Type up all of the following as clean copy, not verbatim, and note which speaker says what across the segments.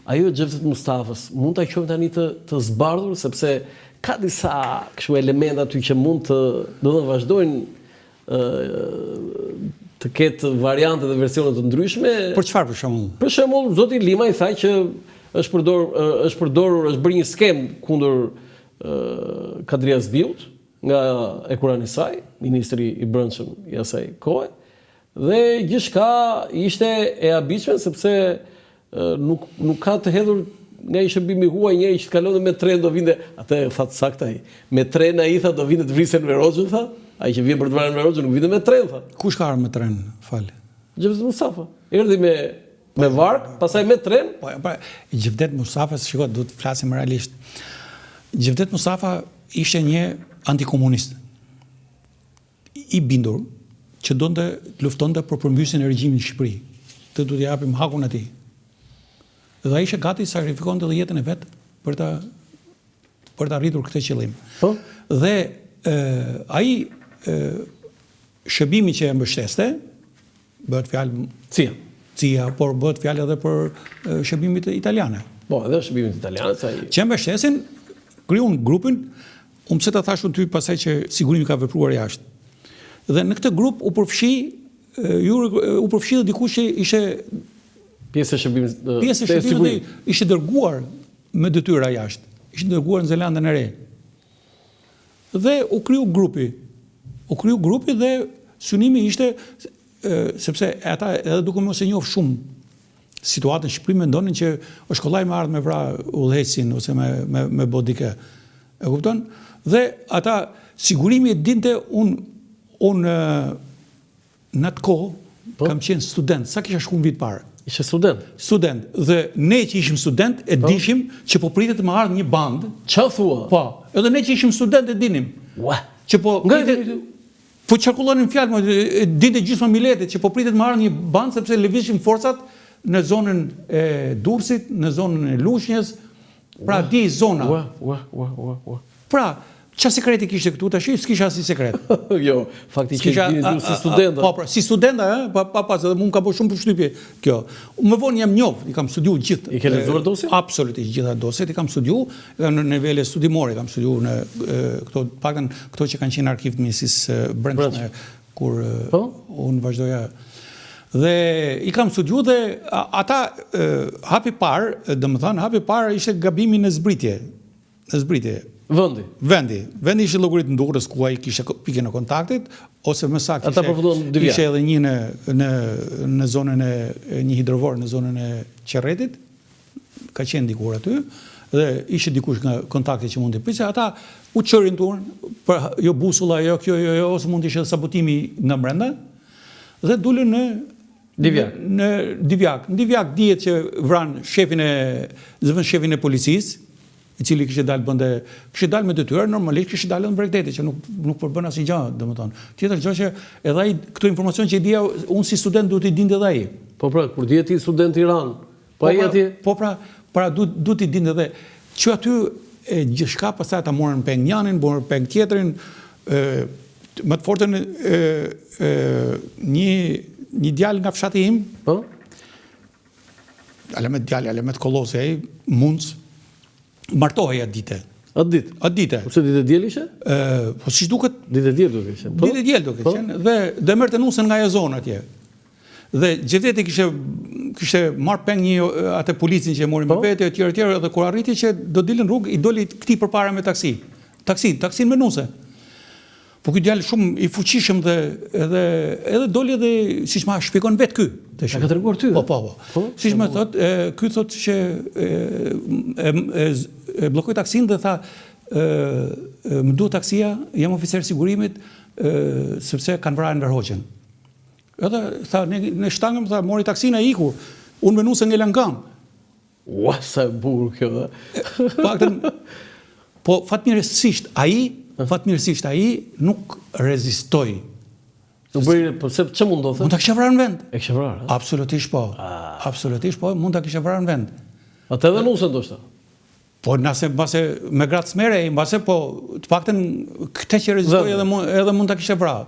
Speaker 1: ajo Xhevdet Mustafës mund ta quajmë tani të zbardhur, sepse ka disa kështu elemente aty që mund të vazhdojnë të ketë variante dhe versione të ndryshme.
Speaker 2: Për çfarë për shembull?
Speaker 1: Për shembull, zoti Lima i tha që është bërë një skem kundër Kadrias Biut nga ekurani i saj, ministri i brendshëm i asaj kohe, dhe gjithçka ishte e habitshme sepse nuk ka të hedhur nga i shërbimi huaj njëri që të kalonte me tren do vinte, atë tha saktë ai. Me tren ai tha do vinte të vriste në Roxhën tha. Ai që vjen për të vrarë në Roxhën nuk vinte me tren tha.
Speaker 2: Kush ka ardhur me tren, fal?
Speaker 1: Xhevdet Mustafa. Erdhi me varg, pastaj me tren.
Speaker 2: Po, Xhevdet Mustafa, shikoj, duhet të flasim realisht. Xhevdet Mustafa ishte një antikomunist i bindur që donte të luftonte për përmbysjen e regjimit në Shqipëri. Të duhet t'i japim hakun atij. Dhe ai ishte gati të sakrifikonte edhe jetën e vet për ta arritur këtë qëllim.
Speaker 1: Po.
Speaker 2: Dhe ai shërbimi që e mbështeste, bëhet fjalë CIA, por bëhet fjalë edhe për shërbimit italiane.
Speaker 1: Po, edhe shërbimit italiane sa ai.
Speaker 2: Që mbështesin, krijuan grupin, pse ta thashun ty pasaj që sigurimi ka vepruar jashtë. Dhe në këtë grup u përfshi dhe dikush që ishte
Speaker 1: pjesë e shërbimit
Speaker 2: dhe ishte dërguar me detyra jashtë. Ishte dërguar në Zelandën e Re. Dhe u kriju grupi dhe synimi ishte sepse ata edhe duke mos e njoh shumë situatën në Shqipëri mendonin që është kollaj me ardhmë me vra udhëhecin ose me bodike. E kupton? Dhe ata sigurimi e dinte unë në atë kohë kam qenë student, sa kisha shku në vit parë.
Speaker 1: Ishe student?
Speaker 2: Student. Dhe ne që ishim student e dishim që po pritet më ardhë një bandë.
Speaker 1: Qa thua?
Speaker 2: Po, edhe ne që ishim student e dinim. Që po po qarkullonin fjalë, dinte gjithmonë miletet që po pritet më ardhë një bandë sepse lëvizshin forcat në zonën e Durrësit, në zonën e Lushnjës, pra di zona. Pra, qa sekreti kishte këtu tash? S'kisha asnjë sekret.
Speaker 1: Jo, faktikisht dini ju si studenta.
Speaker 2: Po, si studenta, pas edhe mund ka bërë shumë përshtypje kjo. Më vonë jam njoh, i kam studiuar gjithë.
Speaker 1: I ke lexuar dosjen?
Speaker 2: Absolutisht gjitha dosjet i kam studiuar, në nivele studimore kam studiuar në këto paktën këto që kanë qenë arkiv të Ministrisë Brendshme kur unë vazhdoja. Dhe i kam studiuar dhe ata hapi parë, domethënë hapi parë ishte gabimi në zbritje. Vendi ishte llogarit në Durrës ku ai kishte pikën e kontaktit ose më saktë ishte edhe një në zonën e një hidrovor në zonën e Qerretit, ka qenë dikur aty dhe ishte dikush nga kontakti që mund të prisë, ata u çorin turn për jo busulla, jo kjo, jo ose mund të ishte sabotimi nga brenda dhe dulën në Divjak. Në Divjak dihet që vran shefin e policisë, i cili kishte dalë me detyrë, normalisht kishte dalë në Bregdeti, që nuk përbën asnjë gjë, domethënë. Tjetër gjë që edhe ai këto informacion që i dija unë si student duhet i dinte edhe ai.
Speaker 1: Po pra, kur dihet ti student i Iran, po ai atje.
Speaker 2: Po pra duhet i dinte dhe që aty gjithçka pastaj ata morën peng njërin, morën peng tjetrin, më të fortën një djalë nga fshati im,
Speaker 1: po.
Speaker 2: Alemet Kollosi, ai Munc martohej atë dite. Atë dite.
Speaker 1: Pse ditë diel ishte?
Speaker 2: Po siç duket,
Speaker 1: ditë diel duhet të qenë.
Speaker 2: Ditë diel duhet të qenë dhe merrte nusën nga ajo zonë atje. Dhe Xhevdeti kishte marrë peng një atë policin që e mori me vete etj dhe kur arriti që do dilën rrugë i doli këtij përpara me taksi. Taksin me nuse. Po ky djalë shumë i fuqishëm dhe edhe doli edhe siç ma shpjegon vet ky.
Speaker 1: Ka treguar ty?
Speaker 2: Po. Siç më thot, ky thot që e bllokoi taksin dhe tha më duhet taksia, jam oficer sigurimit sepse kanë vrarë Enver Hoxhën. Edhe tha në shtangëm tha mori taksinë ai iku. Unë me nusën ngelan kam.
Speaker 1: Ua, sa e bukur kjo.
Speaker 2: Paktën po fatmirësisht ai nuk rezistoi.
Speaker 1: Nuk bëri, po pse ç'e mund do thë?
Speaker 2: Mund ta kisha vrarë në vend.
Speaker 1: E kisha vrarë?
Speaker 2: Absolutisht po. Absolutisht po, mund ta kisha vrarë në vend.
Speaker 1: Atë edhe nusën ndoshta.
Speaker 2: Po nëse mbase me gratë smere, mbase po të paktën këtë që rezistoi edhe mund ta kishte vrarë.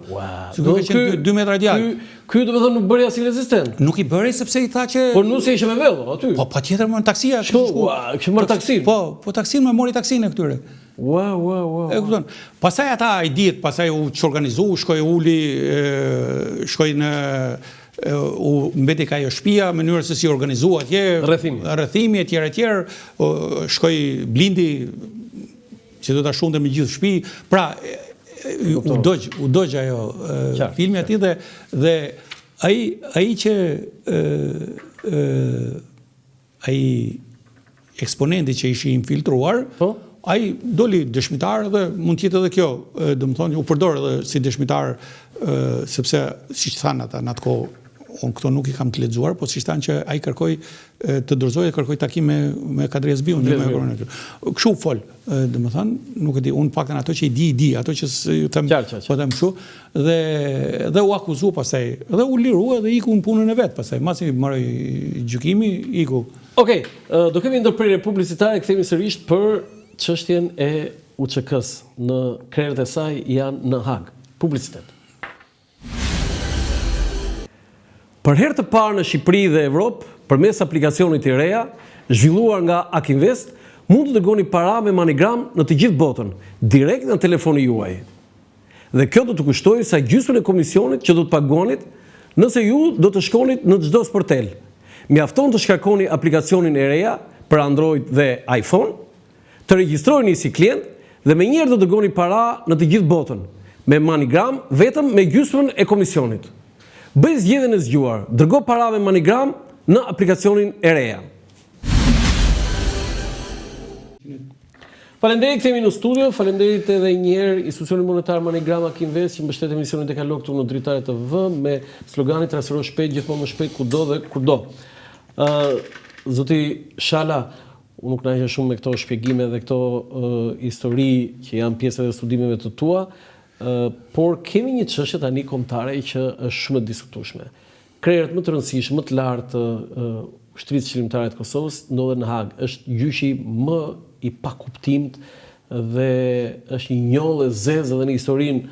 Speaker 2: Sigurisht që 2 metra djalë.
Speaker 1: Ky do të thonë nuk bëri as rezistent.
Speaker 2: Nuk i bëri sepse i tha që
Speaker 1: Po nuk se ishte me vello aty.
Speaker 2: Po patjetër më taksia.
Speaker 1: Kishte marrë taksin.
Speaker 2: Po taksin më mori taksin e këtyre.
Speaker 1: Wow.
Speaker 2: E kupton. Pastaj ata i ditë, pastaj u organizu, shkoi uli, shkoi në mbeti ka ajo shtëpia, mënyrë se si organizuat atje, rrethimi etj, shkoi Blindi që do ta shunte me gjithë shtëpi. Pra u dogj ajo filmi aty dhe ai që ai eksponenti që ishi infiltruar, ai doli dëshmitar dhe mund të jetë edhe kjo, domethënë u përdor edhe si dëshmitar sepse siç thanë ata në atë kohë, unë këto nuk i kam të lexuar, po siç thanë që ai kërkoi të dorëzojë, kërkoi takim me Kadrias Biun, kështu fol, domethënë, nuk e di, unë paktën ato që i di, ato që them, po them kështu, dhe u akuzu pastaj, dhe u lirua dhe iku në punën e vet, pastaj masi marroi gjykimi, iku.
Speaker 1: Okej, do kemi ndërprerje publicitare, kthehemi sërish për çështjen e UÇK-s në krerët e saj janë në Hag. Publicitet. Për herë të parë në Shqipëri dhe Evropë, përmes aplikacionit i reja, zhvilluar nga Akinvest, mund të dërgoni para me MoneyGram në të gjithë botën, direkt në telefoni juaj. Dhe kjo do të kushtojë sa gjysmën e komisionit që do të paguanit nëse ju do të shkonit në çdo sportel. Mjafton të shkarkoni aplikacionin e reja për Android dhe iPhone, të regjistroheni si klient dhe menjëherë do të dërgoni para në të gjithë botën, me MoneyGram vetëm me gjysmën e komisionit. Bëj zgjedhjen e zgjuar, dërgo para me MoneyGram në aplikacionin e reja. Faleminderit, kthehemi në studio. Faleminderit edhe një herë Institucioni Monetar MoneyGram Akinvest që mbështet emisionin e kalon këtu në Dritare TV me sloganin transfero shpejt, gjithmonë më shpejt kudo dhe kurdo. Zoti Shala, unë nuk kënaqem shumë me këto shpjegime dhe këto histori që janë pjesë e studimeve të tua. Por kemi një çështje tani kombëtare që është shumë e diskutueshme. Krerët më të rëndësishëm, më të lartë ushtrisë qëllimtare të Kosovës ndodhen në Hag. Është gjyqi më i pakuptimt dhe është një njollë e zezë edhe në historinë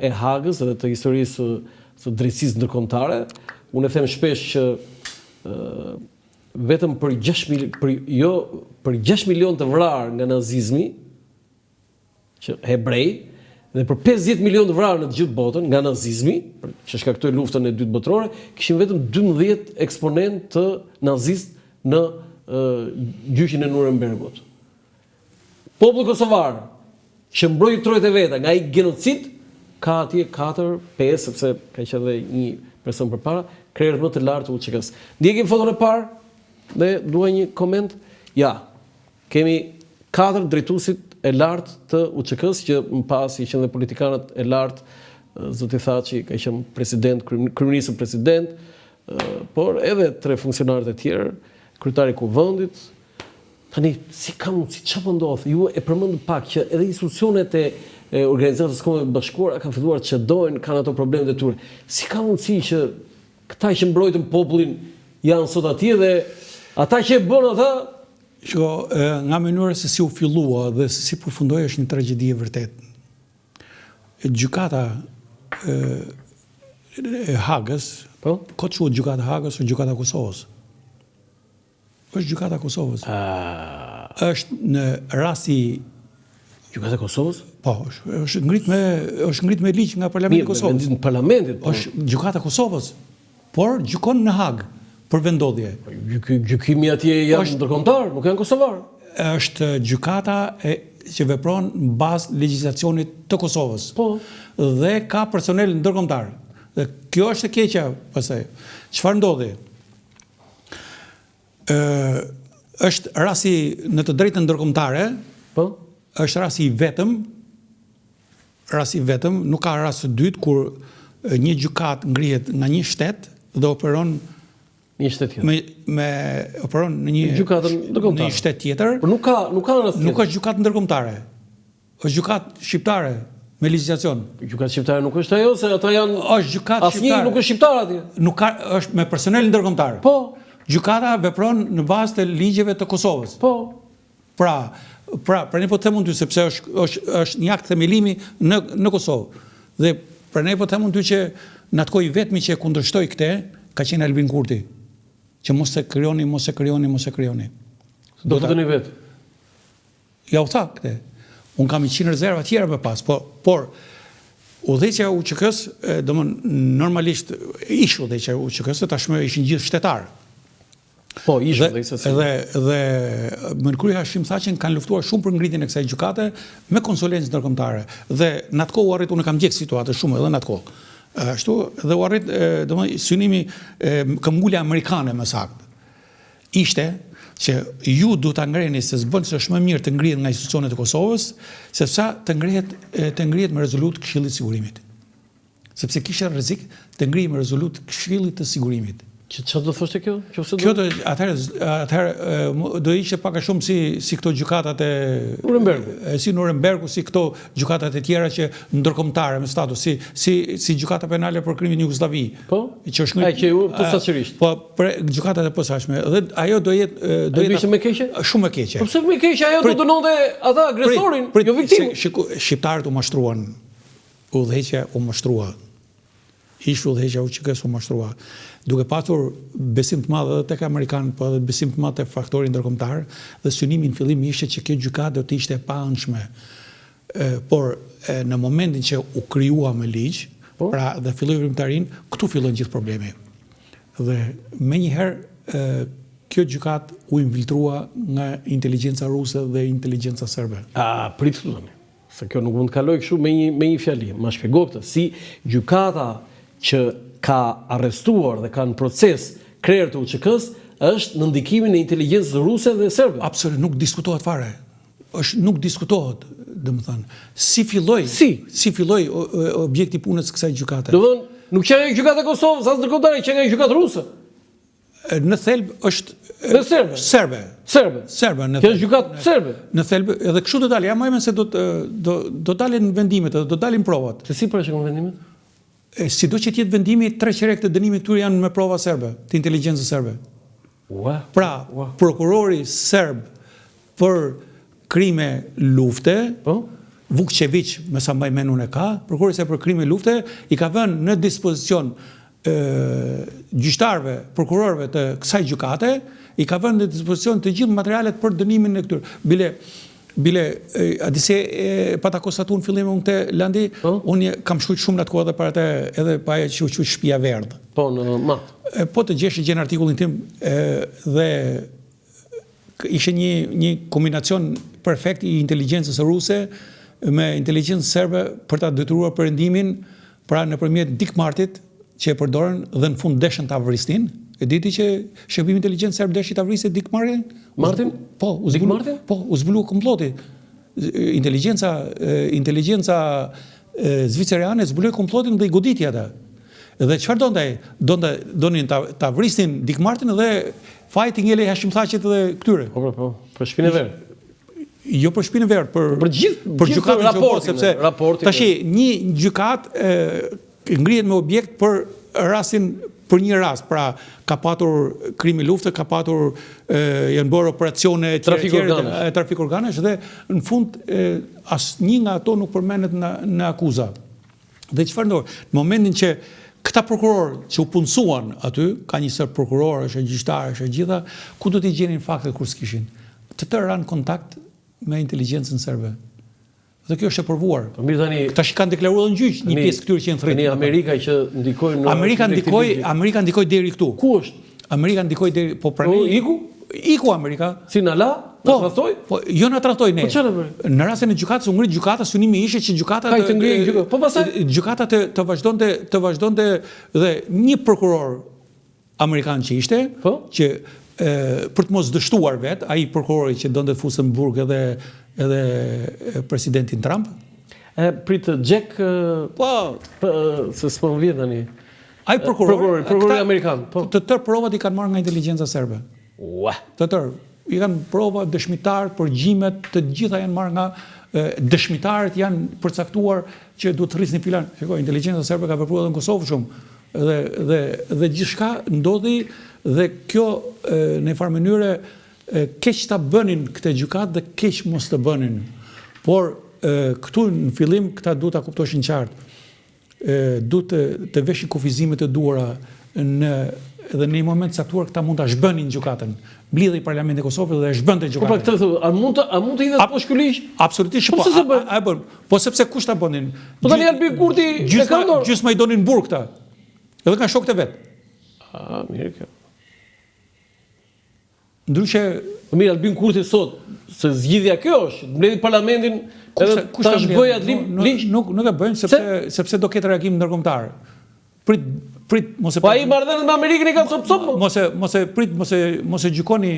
Speaker 1: e Hagës dhe të historisë së drejtësisë ndërkombëtare. Unë e them shpesh që vetëm për 6 milion të vrarë nga nazizmi, që hebrej, dhe për 50 milionë të vrarë në të gjithë botën nga nazizmi, që shkaktoi luftën e dytë botërore, kishim vetëm 12 eksponent të nazist në gjyqin e Nurembergut. Populli kosovar që mbrojti trojt e veta nga ai genocid, ka atje 4-5, sepse ka qenë edhe një person përpara, krerët më të lartë të UÇK-s. Ndjekim foton e parë dhe dua një koment. Ja, kemi 4 drejtuesit e lartë të UÇK-s që më pas i qenë dhe politikanët e lartë, zoti Thaçi ka qenë president, kryeminist president, por edhe 3 funksionarët e tjerë, kryetari i kuvendit. Tani si ka mundësi, çfarë ndodh? Ju e përmendën pak që edhe institucionet e Organizatës së Kombeve Bashkuara kanë filluar të çdojnë, kanë ato problemet e tyre. Si ka mundësi që këta që mbrojtën popullin janë sot atje dhe ata që e bën ata
Speaker 2: nga mënyra se si u fillua dhe se si përfundoi është një tragjedi e vërtet. Gjykata e Hagës, ka quhet gjykata e Hagës ose gjykata e Kosovës? Është gjykata e Kosovës. Është në rasti
Speaker 1: gjykata e Kosovës?
Speaker 2: Po, është ngrit me ligj nga Parlamenti i Kosovës.
Speaker 1: Në Parlamentit.
Speaker 2: Është gjykata e Kosovës, por gjykon në Hagë. Për vendodhje.
Speaker 1: Gjykimi atje janë ndërkombëtar, nuk janë kosovar.
Speaker 2: Është gjykata që vepron në bazë legjislacionit të Kosovës.
Speaker 1: Po.
Speaker 2: Dhe ka personel ndërkombëtar. Dhe kjo është e keqja pastaj. Çfarë ndodhi? Është rasti në të drejtën ndërkombëtare,
Speaker 1: po. Është
Speaker 2: rasti i vetëm, nuk ka rast të dytë kur një gjykat ngrihet nga një shtet dhe operon
Speaker 1: një shtet tjetër.
Speaker 2: Operon në një shtet tjetër.
Speaker 1: Por nuk ka rast tjetër.
Speaker 2: Nuk është gjykatë ndërkombëtare. Është gjykatë shqiptare me legjislacion.
Speaker 1: Gjykatë shqiptare nuk është ajo se ata janë.
Speaker 2: Është gjykatë shqiptare.
Speaker 1: Asnjë nuk është shqiptar atje.
Speaker 2: Nuk ka, është me personel ndërkombëtar.
Speaker 1: Po.
Speaker 2: Gjykata vepron në bazë të ligjeve të Kosovës.
Speaker 1: Po.
Speaker 2: Pra ne po them unë ty sepse është një akt themelimi në Kosovë. Dhe pra ne po them unë ty që në atë kohë vetmi që e kundërshtoi këtë ka qenë Albin Kurti, që mos e krijoni.
Speaker 1: Do të dëni vetë.
Speaker 2: Ja u tha këtë. Unë kam 100 rezerva tjera për pas, por udhëheqja UÇK-s, normalisht ish udhëheqja UÇK-s, tashmë ishin gjithë shtetarë.
Speaker 1: Po, ish udhëheqja.
Speaker 2: Dhe Mërkuri Hashim Thaqin kanë luftuar shumë për ngritjen e kësaj gjykate me konsulencë ndërkombëtare. Dhe në atë kohë u arrit, unë kam gjek situatën shumë edhe në atë kohë. Ashtu dhe u arrit, synimi këmbgulja amerikane më saktë. Ishte që ju du të ngreni se s'bën se është më mirë të ngrihet nga institucionet e Kosovës, sepse të ngrihet me rezolut Këshillit të Sigurimit. Sepse kishte rrezik të ngrihet me rezolut Këshillit të Sigurimit.
Speaker 1: Çfarë do thoshte kjo?
Speaker 2: Kjo atëherë do ishte pak a shumë si këto gjykatat e Nurembergu, si këto gjykatat e tjera që ndërkombëtare me status, si gjykata penale për krimin në Jugosllavi.
Speaker 1: Po?
Speaker 2: Që është
Speaker 1: posaçërisht.
Speaker 2: Po, për gjykatat e posaçme. Dhe ajo do jetë
Speaker 1: ishte më keqe?
Speaker 2: Shumë më keqe.
Speaker 1: Po pse më keqe? Ajo do dënonte ata agresorin, jo viktimin.
Speaker 2: Shqiptarët u mashtruan. Udhëheqja u mashtrua. Ishte udhëheqja UÇK-s u mashtrua. Duke patur besim të madh edhe tek amerikanë, po edhe besim të madh tek faktori ndërkombëtar, dhe synimi në fillim ishte që kjo gjykatë do të ishte e paanshme. Por në momentin që u krijua me ligj, pra dhe filloi vrimtarin, këtu fillon gjithë problemi. Dhe menjëherë kjo gjykatë u infiltrua nga inteligjenca ruse dhe inteligjenca serbe.
Speaker 1: Prit tani. Se kjo nuk mund të kaloj kështu me një fjali. Ma shpjego këtë, si gjykata që ka arrestuar dhe ka në proces krerë të UÇK-s është në ndikimin e inteligjencës ruse dhe serbe.
Speaker 2: Absolutisht nuk diskutohet fare. Nuk diskutohet, domethënë. Si filloi objekti punës kësaj gjykate.
Speaker 1: Domethënë, nuk që nga gjykata e Kosovës, as ndërkombëtare, që nga gjykatë ruse.
Speaker 2: Në thelb është serbe.
Speaker 1: Kjo është gjykatë serbe.
Speaker 2: Në thelb edhe kështu do dalë. Ja më se do dalin vendimet, do dalin provat.
Speaker 1: Se si përshkon vendimet?
Speaker 2: Sido që tjetë vendimi, 3 qerek të dënimit këtyre janë me prova serbe, të inteligjencës serbe. Pra, prokurori serb për krime lufte, Vukčević, me sa mbaj menun e ka, prokurori serb për krime lufte, i ka vënë në dispozicion gjyqtarëve, prokurorëve të kësaj gjykate, i ka vënë në dispozicion të gjithë materialet për dënimin e këtyre. Bile, a dise pa ta konstatu në fillim unë të Landi, unë kam shkujt shumë në atë kohë dhe para të edhe pa e që u qujt Shtëpia Verdë.
Speaker 1: Po, në matë.
Speaker 2: Po të gjesh gjenë artikullin tim dhe ishe një kombinacion perfekt i inteligjencës ruse me inteligjencën serbe për ta detyruar perëndimin, pra nëpërmjet Dikmartit që e përdorën dhe në fund deshën ta vrisnin. E diti që shërbimi inteligjencë serb deshi ta vrisë Dikmartin?
Speaker 1: Martin?
Speaker 2: Po, u zbulu komploti. Inteligjenca zviceriane zbuloi komplotin dhe i goditi ata. Dhe çfarë donin ta vrisnin Dikmartin dhe fajti ngjelej Hashim Thaqit dhe këtyre.
Speaker 1: Po, për shpinë e verë.
Speaker 2: Jo për shpinë e verë, për gjykatën
Speaker 1: sepse
Speaker 2: tash një gjykatë ngrihet me objekt për rastin për një rast, pra ka patur krimi lufte, ka patur janë bërë operacione trafik organesh dhe në fund asnjë nga ato nuk përmendet në akuza. Dhe çfarë ndodh? Në momentin që këta prokurorë që u punësuan aty, ka një sër prokurorësh, gjyqtarësh e gjitha, ku do t'i gjenin faktet kur s'kishin? Të tërë ranë kontakt me inteligjencën serbe. Dhe kjo është e provuar. Këta që kanë deklaruar në gjyq, një pjesë këtyre që janë thërrit.
Speaker 1: Amerika që ndikoi në
Speaker 2: Amerika ndikoi deri këtu.
Speaker 1: Ku është?
Speaker 2: Amerika ndikoi deri iku Amerika.
Speaker 1: Si na la? Na tradhtoi?
Speaker 2: Po, jo na tradhtoi ne.
Speaker 1: Po çfarë bëri?
Speaker 2: Në rastin e gjykatës u ngrit gjykata, synimi ishte që gjykata
Speaker 1: Po pastaj
Speaker 2: gjykata të vazhdonte dhe një prokuror amerikan që ishte, që për të mos dështuar vetë, ai prokurori që donte të fusën në burg edhe presidentin Trump.
Speaker 1: Pritë Jack, se s'po më vjen tani.
Speaker 2: Ai prokurori
Speaker 1: amerikan.
Speaker 2: Të tërë provat i kanë marrë nga inteligjenca serbe. Të tërë. I kanë prova, dëshmitarët, përgjimet, të gjitha janë marrë nga dëshmitarët janë përcaktuar që duhet të rrisnin filan. Shikoj, inteligjenca serbe ka vepruar edhe në Kosovë shumë. Dhe gjithçka ndodhi dhe kjo në farë mënyre keq ta bënin këtë gjykatë dhe keq mos të bënin. Por këtu në fillim këta duhet ta kuptoshin qartë. Duhet të veshin kufizimet e duhura edhe në një moment caktuar këta mund ta zhbënin gjykatën. Mblidhej Parlamenti i Kosovës dhe e zhbënte gjykatën.
Speaker 1: Po këtë a mund të hidhet po shkylish?
Speaker 2: Absolutisht po. Po sepse kush ta bënin?
Speaker 1: Po tani Albin Kurti e ka dorë.
Speaker 2: Gjysma i donin burg këta. Edhe kanë shokët e vet.
Speaker 1: Mirë kjo.
Speaker 2: Ndryshe,
Speaker 1: mirë Albin Kurti sot, se zgjidhja kjo është, mbledhi Parlamentin edhe ta zhbëj atë ligj. Nuk
Speaker 2: e bëjnë sepse do ketë reagim ndërkombëtar. Prit mos e
Speaker 1: po ai marrëdhëniet me Amerikën i ka cop.
Speaker 2: Mos e gjykoni,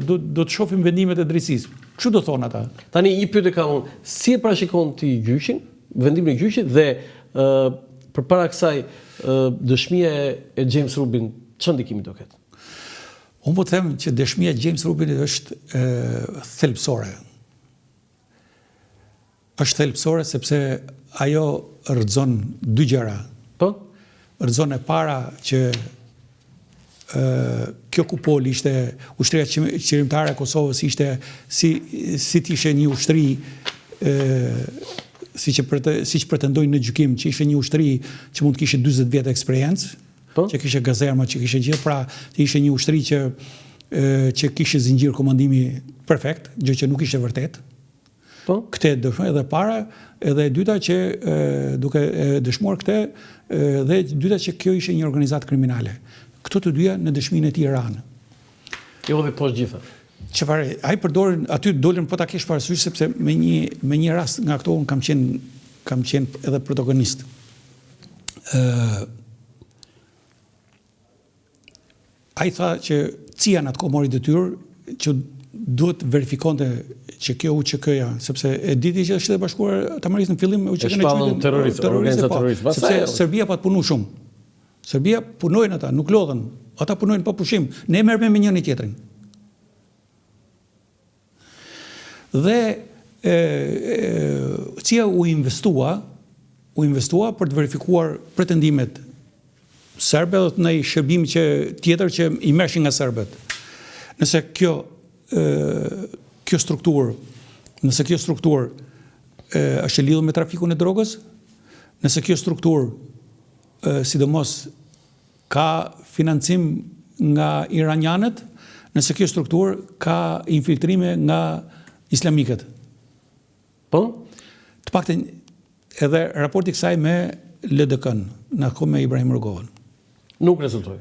Speaker 2: do të shohim vendimet e drejtësisë. Kështu do thonë ata.
Speaker 1: Tani një pyetje kam unë, si e parashikon ti gjyqin, vendimin e gjyqit dhe përpara kësaj dëshmia e James Rubin, ç'është ndikimi do ketë?
Speaker 2: Unë po të them që dëshmia e James Rubinit është thelbësore. Është thelbësore sepse ajo rrëzon dy gjëra.
Speaker 1: Po?
Speaker 2: Rrëzon e para që kjo kupol ishte ushtria qërimtare e Kosovës ishte si t'ishe një ushtri si që pretendojnë në gjykim që ishe një ushtri që mund t'kishe 20 vjetë eksperiencë, që kishe gazerma, që kishe gjithë, pra ishe një ushtri që kishe zingjirë komandimi perfekt, gjë që nuk ishe vërtet. Këte dëshmoj edhe para, edhe dyta që duke dëshmuar këte, dhe dyta që kjo ishe një organizatë kriminale. Këto të dyja në dëshminë e tij ranë.
Speaker 1: Jo dhe poshtë gjitha.
Speaker 2: Çfarë, ai përdorin aty dolën po ta kesh parasysh sepse me një rast nga këto un kam qenë edhe protagonist. Ai tha që CIA në atë kohë mori detyrë që duhet verifikonte që kjo UÇK-ja, sepse e diti që Shtetet Bashkuara ta marrin në fillim UÇK-n
Speaker 1: terrorist,
Speaker 2: sepse Serbia pa të punu shumë. Serbia punojnë ata, nuk lodhen. Ata punojnë pa pushim. Ne merrem me njëri tjetrin. Dhe CIA u investua për të verifikuar pretendimet serbe dhe në shërbim tjetër që i mershin nga serbet. Nëse kjo strukturë është e lidhur me trafikun e drogës, nëse kjo strukturë sidomos ka financim nga iranianët, nëse kjo strukturë ka infiltrime nga islamikët.
Speaker 1: Po?
Speaker 2: Të paktën edhe raporti kësaj me LDK-n, në kohë me Ibrahim Rugovën.
Speaker 1: Nuk rezultoi.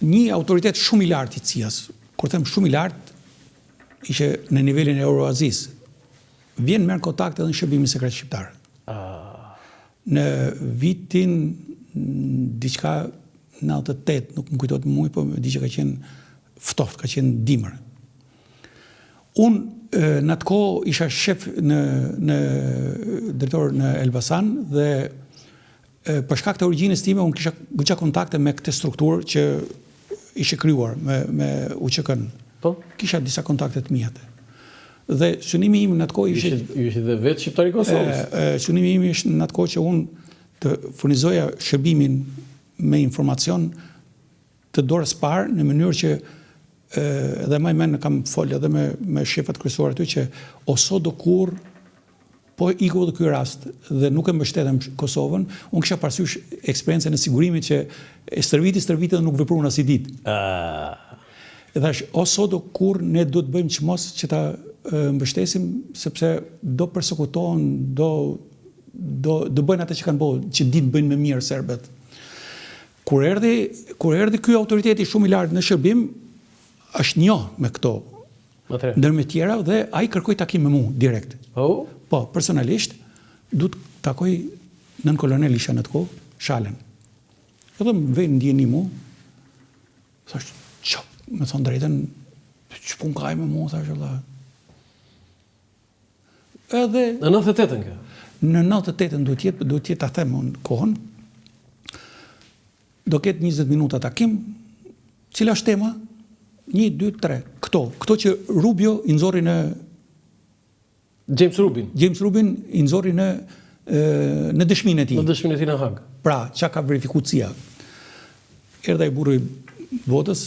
Speaker 2: Një autoritet shumë i lartë i CIA-s, kur them shumë i lartë, ishe në nivelin e Euroazis, vjen merr kontakt edhe në shërbimin sekret shqiptar. Në vitin diçka 98, nuk më kujtohet më shumë, po di që ka qenë ftoft, ka qenë dimër. Unë në atë kohë isha shef në drejtor në Elbasan dhe për shkak të origjinës time unë kisha kontakte me këtë strukturë që ishe krijuar me UÇK-n.
Speaker 1: Po?
Speaker 2: Kisha disa kontakte të mia. Dhe synimi im në atë kohë
Speaker 1: ishte dhe vetë shqiptari i Kosovës.
Speaker 2: Synimi im ishte në atë kohë që unë të furnizoja shërbimin me informacion të dorës parë në mënyrë që edhe më mend kam folë edhe me shefat kryesorë aty që oso do kur po iku edhe ky rast dhe nuk e mbështetem Kosovën, unë kisha parasysh eksperiencën e sigurimit që e stërviti dhe nuk veprua as i ditë. E thash, oso do kur ne do të bëjmë çmos që ta mbështesim sepse do përsekutohen, do bëjnë atë që kanë bërë, që dinë bëjnë më mirë serbët. Kur erdhi ky autoriteti shumë i lartë në shërbim, është njoh me këto. Ndërmjet tjera dhe ai kërkoi takim me mua direkt. Po, personalisht du të takoj nën kolonel isha në të kohë, Shalen. Edhe më vjen ndjeni mua. Thash, me thonë drejtën, që pun ka me mua, thash valla. Edhe
Speaker 1: në 98-ën ka.
Speaker 2: Në 98-ën duhet jetë ta them unë kohën. Do ketë 20 minuta takim. Cila është tema? 1, 2, 3. Këto që Rubio i nxorri në
Speaker 1: James Rubin
Speaker 2: i nxorri në dëshminë e tij.
Speaker 1: Në dëshminë e tij në Hag.
Speaker 2: Pra, çka ka verifikuar CIA. Erdha i burri botës,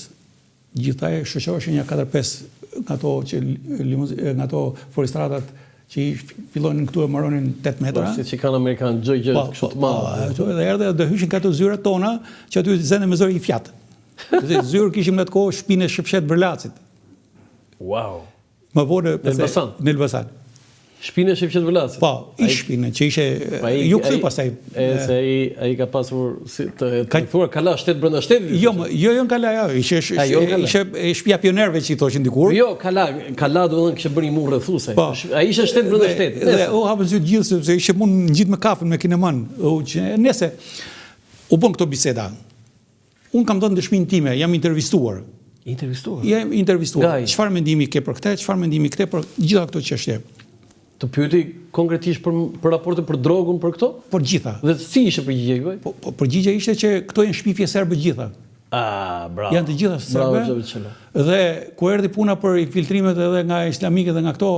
Speaker 2: Gjithaj shoqëroheshin një 4-5 nga ato forestratat që i fillonin këtu e moronin 8 metra.
Speaker 1: Si që kanë Amerikanë gjë kështu të madhe.
Speaker 2: Dhe erdhe dhe hyshin këto zyrat tona që aty zënë me zëri i fjatë. Zyrë kishim në atë kohë shpinë e Shëfshet Vërlacit.
Speaker 1: Wow.
Speaker 2: Më vonë
Speaker 1: në
Speaker 2: Elbasan.
Speaker 1: Shpinë e Shëfshet Vërlacit.
Speaker 2: Po, i shpinë që ishe ju kthy pastaj.
Speaker 1: Se ai ka pasur të thuar kala shtet brenda shtetit.
Speaker 2: Jo në kala, ishe shtëpia pionerëve që i thoshin dikur.
Speaker 1: Jo, kala domethënë kishte bërë një murr rrethuese. Ai ishte shtet brenda shtetit.
Speaker 2: Dhe u hapën sy gjithë sepse ishte mund ngjit me kafën me kineman. Nëse u bën këto biseda. Unë kam dhënë dëshminë time, jam intervistuar. Jam intervistuar. Çfarë mendimi ke për këtë? Çfarë mendimi ke për gjitha këto çështje?
Speaker 1: Të pyeti konkretisht për raporte për drogën për këto?
Speaker 2: Për gjitha.
Speaker 1: Dhe si ishte përgjigjja juaj?
Speaker 2: Po përgjigjja ishte që këto janë shpifje serbe gjitha.
Speaker 1: Bravo.
Speaker 2: Janë të gjitha serbe. Dhe ku erdhi puna për infiltrimet edhe nga islamike dhe nga këto,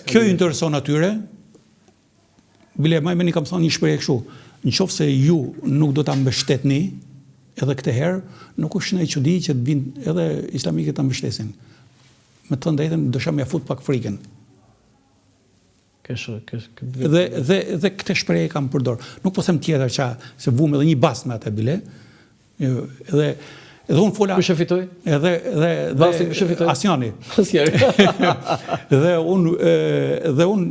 Speaker 2: kjo i intereson atyre. Bile më meni kam thënë një shprehje kështu. Nëse ju nuk do ta mbështetni edhe këtë herë, nuk është ne çudi që të vinë edhe islamikët ta mbështesin. Me të thënë drejtën, dësha më fut pak frikën. Dhe këtë shprehje kam përdor. Nuk po them tjetër se vum edhe një bast me atë bile. Edhe unë fola.
Speaker 1: Kush e fitoi? Basti kush e fitoi?
Speaker 2: Asjani.
Speaker 1: Asjani.
Speaker 2: Dhe unë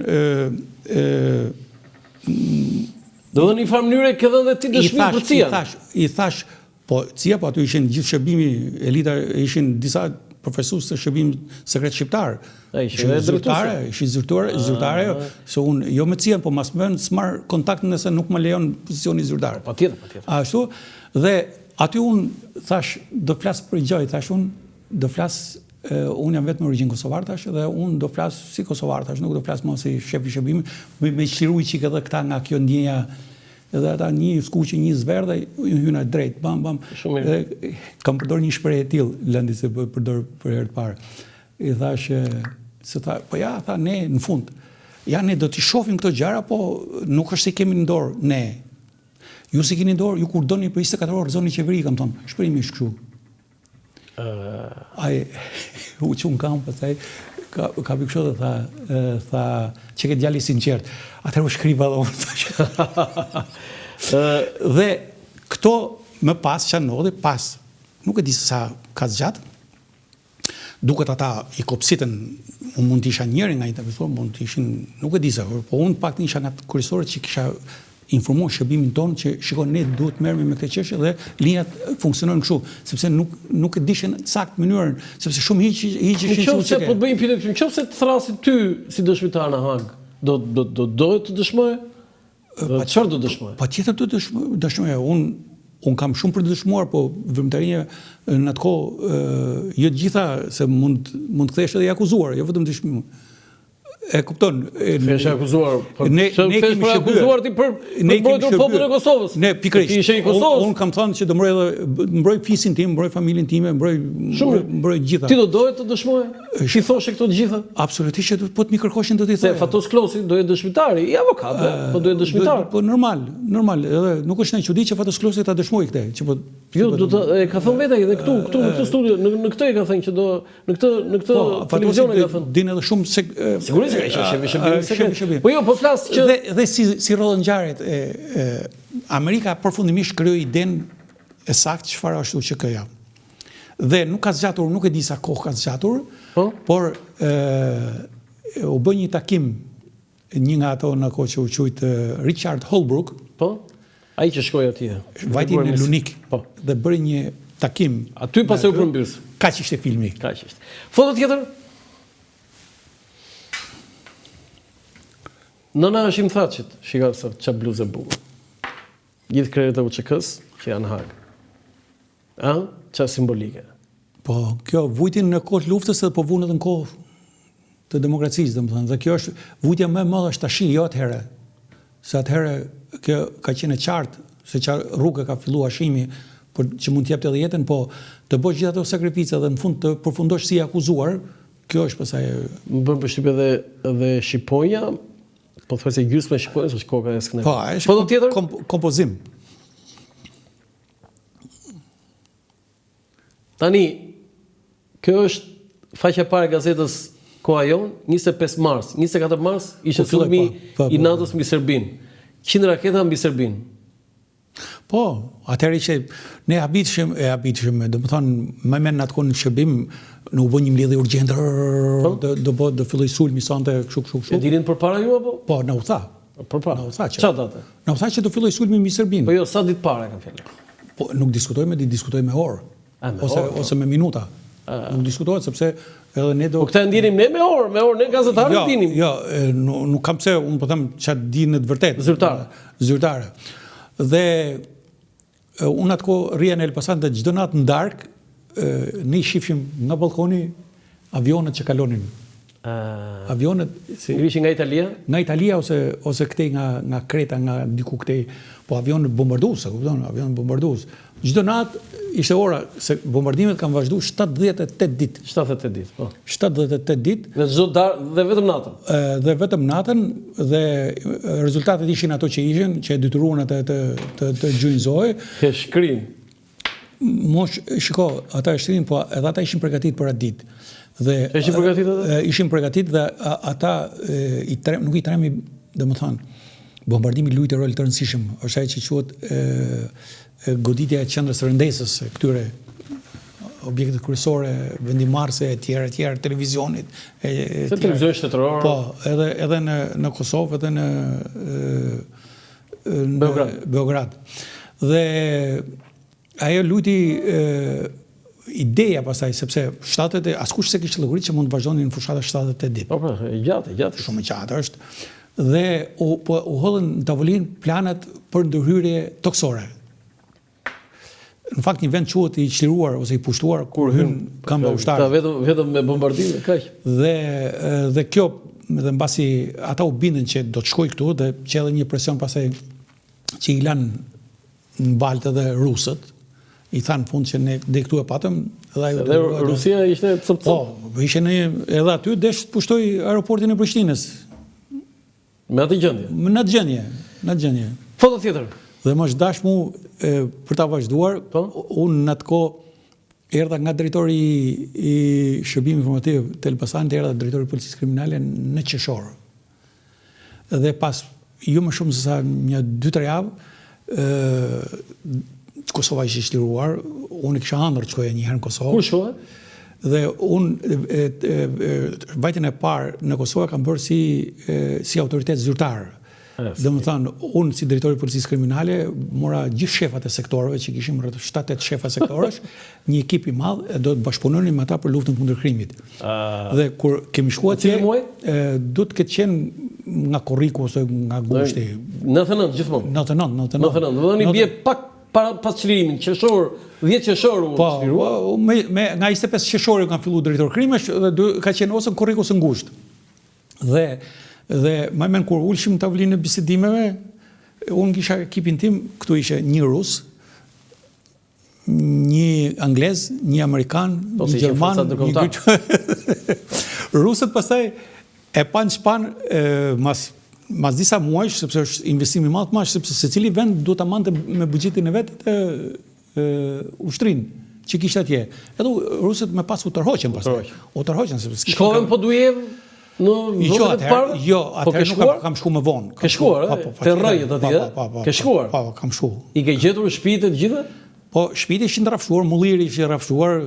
Speaker 1: do në një farë mënyre ke dhënë ti dëshmi për CIA.
Speaker 2: I thash, po CIA po aty ishin gjithë shërbimi, elita ishin disa profesues të shërbimit sekret shqiptar. Ishin zyrtare, se unë jo me CIA, po mas mën s'marr kontakt nëse nuk më lejon pozicioni zyrtar.
Speaker 1: Patjetër.
Speaker 2: Ashtu, dhe aty unë thash, do flas për gjë, thash unë, do flas unë jam vetëm origjinë kosovar tash dhe unë do flas si kosovar tash, nuk do flas më si shef i shërbimit, me çliruj çik edhe këta nga kjo ndjenja edhe ata një skuqe, një zverdhe, hyna drejt, bam. Dhe kam përdor një shprehje e tillë, Landi se përdor për herë të parë. I thash se tha, po ja, tha ne në fund. Ja ne do t'i shohim këto gjëra, po nuk është se kemi në dorë ne. Ju si keni në dorë, ju kur doni për 24 orë zoni qeveri, kam thonë, shprehimi është kështu. Ai u çun kam pastaj ka bëj kështu dhe tha çka djali sinqert. Atëherë u shkriva dhe dhe këto më pas çanolli pas nuk e di sa ka zgjat. Duket ata i kopsitën, unë mund të isha njëri nga intervistuar, mund të ishin, nuk e di sa, po unë pak të isha nga kryesorët që kisha informuar shërbimin tonë që shikon ne duhet të merremi me këtë çështje dhe linjat funksionojnë kështu, sepse nuk e dishin sakt mënyrën, sepse shumë hiqeshin shumë
Speaker 1: çka. Po bëjmë pyetje, nëse të thrasit ty si dëshmitar në Hag, do të dëshmoje? Çfarë do dëshmoje?
Speaker 2: Patjetër do të dëshmoje. Unë kam shumë për të dëshmuar, po vëmëtaria në atë kohë jo të gjitha se mund të kthesh edhe i akuzuar, jo vetëm dëshmim. E kupton?
Speaker 1: Fesh akuzuar. Ne kemi akuzuar ti për mbrojtur popullin e Kosovës.
Speaker 2: Ne pikërisht.
Speaker 1: Ti ishe i Kosovës.
Speaker 2: Unë kam thënë që do mbroj fisin tim, mbroj familjen time, mbroj gjitha.
Speaker 1: Ti do doje të dëshmoje? Ti thoshe këto të gjitha?
Speaker 2: Absolutisht që po të mi kërkoshin do t'i thoja.
Speaker 1: Se Fatos Klosi do jetë dëshmitari, i avokat, po do jetë dëshmitar.
Speaker 2: Po normal, edhe nuk është ne çudi që Fatos Klosi ta dëshmojë këtë, që po
Speaker 1: jo, ka thënë vetë edhe këtu në këtë studio, në këtë e ka thënë që do në këtë televizion e ka thënë.
Speaker 2: Din edhe shumë se
Speaker 1: sigurisht ka ishte shërbim. Po jo, po flas që
Speaker 2: dhe si rrollën ngjarjet Amerika përfundimisht krijoi idenë e saktë çfarë ashtu që këja. Dhe nuk ka zgjatur, nuk e di sa kohë ka zgjatur, por u bë një takim një nga ato në kohë që u quajt Richard Holbrooke,
Speaker 1: po. Ai që shkoi atje.
Speaker 2: Vajti në Lunik. Po. Dhe bëri një takim.
Speaker 1: Aty pas u përmbys.
Speaker 2: Kaq ishte filmi.
Speaker 1: Kaq ishte. Foto tjetër? Nëna është im thachit, shikoj se ç'a bluzë e bukur. Gjithë krerët e UÇK-s që janë Hag. Ç'a simbolike.
Speaker 2: Po, kjo vujtin në kohë të luftës edhe po vunë edhe në kohë të demokracisë, domethënë. Dhe kjo është vujtja më e madhe është tash, jo atëherë. Se atëherë kjo ka qenë e qartë se çfarë rrugë ka filluar Hashimi, por që mund të jepte edhe jetën, po të bësh gjithë ato sakrifica dhe në fund të përfundosh si i akuzuar, kjo është pastaj
Speaker 1: më bën përshtypje edhe Shqiponja, po thuaj se gjysmë e Shqiponjës është koka e Skënderbeu.
Speaker 2: Po, është tjetër kompozim.
Speaker 1: Tani, kjo është faqja e parë e gazetës Koha Jon, 25 mars, 24 mars ishte sulmi i NATO-s mbi Serbinë. 100 raketa mbi Serbinë.
Speaker 2: Po, atëherë që ne habitshëm, domethënë më men atë në shërbim, nuk bën një mbledhje urgjente, do filloj sulmi sonte kështu.
Speaker 1: E dilin përpara ju apo?
Speaker 2: Po, na u tha.
Speaker 1: Përpara.
Speaker 2: Na u tha që.
Speaker 1: Çfarë datë?
Speaker 2: Na u tha që do filloj sulmi mbi Serbinë.
Speaker 1: Po jo, sa ditë para kanë fjalë.
Speaker 2: Po, nuk diskutojmë, diskutojmë me orë. Ose me minuta. Nuk diskutohet sepse edhe ne do.
Speaker 1: Po këta ndjenim ne me orë ne gazetarët dinim.
Speaker 2: Jo, nuk kam pse, unë po them çfarë di në të vërtetë. Zyrtare. Dhe unë atko rria në Elbasan dhe çdo natë në darkë ne shifshim nga balkoni avionet që kalonin. Avionet
Speaker 1: ishin nga Italia?
Speaker 2: Nga Italia ose këtej nga Kreta, nga diku këtej, po avionet bombardues, kupton, avionet bombardues. Çdo natë ishte ora se bombardimet kanë vazhduar 78 ditë.
Speaker 1: 78 ditë, po.
Speaker 2: 78 ditë.
Speaker 1: Dhe çdo darkë dhe vetëm natën.
Speaker 2: Dhe vetëm natën dhe rezultatet ishin ato që ishin, që e detyruan atë të gjynjëzojë.
Speaker 1: Ke shkrim.
Speaker 2: Mosh, shiko, ata e shtrin, po edhe ata ishin përgatitur për atë ditë. Dhe
Speaker 1: ishin përgatitur atë?
Speaker 2: Ishin përgatitur dhe ata nuk i tremi, domethënë, bombardimi luajti rol të rëndësishëm. Është ajo që quhet goditja e qendrës së rëndesës këtyre objektet kryesore, vendimarrëse e tjera, televizionit.
Speaker 1: Se televizion shtetëror.
Speaker 2: Po, edhe në Kosovë, edhe në Beograd. Dhe ajo luajti ideja pastaj, sepse shtatet askush se kishte llogaritë që mund të vazhdonin në fushatë 78 ditë.
Speaker 1: Po, e gjatë.
Speaker 2: Shumë e gjatë është. Dhe u hodhën në tavolinë planet për ndërhyrje toksore. Në fakt një vend quhet i çliruar ose i pushtuar kur hyn këmbë ushtarë.
Speaker 1: Vetëm me bombardime, kaq.
Speaker 2: Dhe kjo, dhe mbasi ata u bindën që do të shkojë këtu dhe që edhe një presion pastaj që i lanë në baltë edhe rusët, i thanë fund që ne dhe këtu e patëm.
Speaker 1: Dhe Rusia ishte cëpcëm.
Speaker 2: Po, ishte edhe aty desh të pushtoj aeroportin e Prishtinës.
Speaker 1: Me atë gjendje?
Speaker 2: Në atë gjendje.
Speaker 1: Foto tjetër?
Speaker 2: Dhe më është dash mu për ta vazhduar, unë në atë kohë erdha nga drejtori i shërbimit informativ të Elbasanit, erdha drejtori i policisë kriminale në qershor. Dhe pas jo më shumë se sa një 2-3 javë, Kosova ishte çliruar, unë kisha ëndër të shkoja një herë në Kosovë.
Speaker 1: Ku shkove?
Speaker 2: Dhe unë vajtën e parë në Kosovë kam bërë si autoritet zyrtar. Dhe më thanë, unë si drejtori i policisë kriminale, mora gjithë shefat e sektorëve, që kishim rreth 7-8 shefa sektorësh, një ekip i madh e do të bashkëpunonin me ata për luftën kundër krimit. Dhe kur kemi shkuar atje, do të ketë qenë nga Korriku ose nga Gushti.
Speaker 1: 99 gjithmonë.
Speaker 2: 99.
Speaker 1: Do të thoni bie pak pas çlirimit, qershor, 10 qershor u çliruar.
Speaker 2: Po, nga 25 qershor kanë filluar drejtor krimesh dhe ka qenë ose në Korriku ose në Gusht. Dhe më men kur ulshim në tavolinë e bisedimeve, unë kisha ekipin tim, këtu ishe një rus, një anglez, një amerikan, një gjerman, një greq. Rusët pastaj e panë shpanë mas disa muajsh, sepse është investimi i madh, sepse secili vend duhet ta mante me buxhetin e vet ushtrin që kishte atje. Edhe rusët me pas u tërhoqen pastaj. U tërhoqen sepse
Speaker 1: shkohen po Dujev në votën e parë?
Speaker 2: Jo, atëherë nuk kam shkuar më vonë.
Speaker 1: Ke shkuar, te rrjet atje? Ke shkuar?
Speaker 2: Po, kam shkuar.
Speaker 1: I ke gjetur shtëpitë të gjitha?
Speaker 2: Po, shtëpitë ishin rrafshuar, mulliri ishte rrafshuar,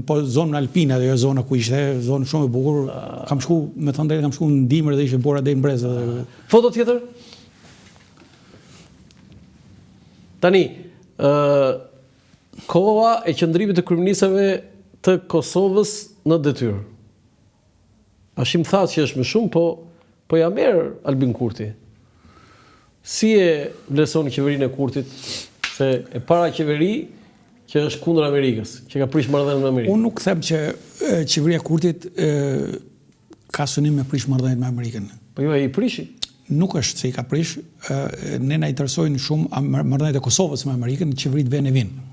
Speaker 2: po zonë alpine, ajo zona ku ishte, zonë shumë e bukur. Kam shkuar, me thënë drejtë, kam shkuar në dimër dhe ishte bora deri në brez.
Speaker 1: Foto tjetër? Tani, koha e qëndrimit të kryeministrave të Kosovës në detyrë. Ashim tha që është më shumë, po ja merr Albin Kurti. Si e vlerësoni qeverinë e Kurtit, se e para qeveri që është kundër Amerikës, që ka prish marrëdhënie me Amerikën?
Speaker 2: Unë nuk them që qeveria e Kurtit ka synim me prish marrëdhënie me Amerikën.
Speaker 1: Po jo, ai i prishi.
Speaker 2: Nuk është se i ka prish, ne na interesojnë shumë marrëdhëniet e Kosovës me Amerikën, qeveritë vjen e vinë.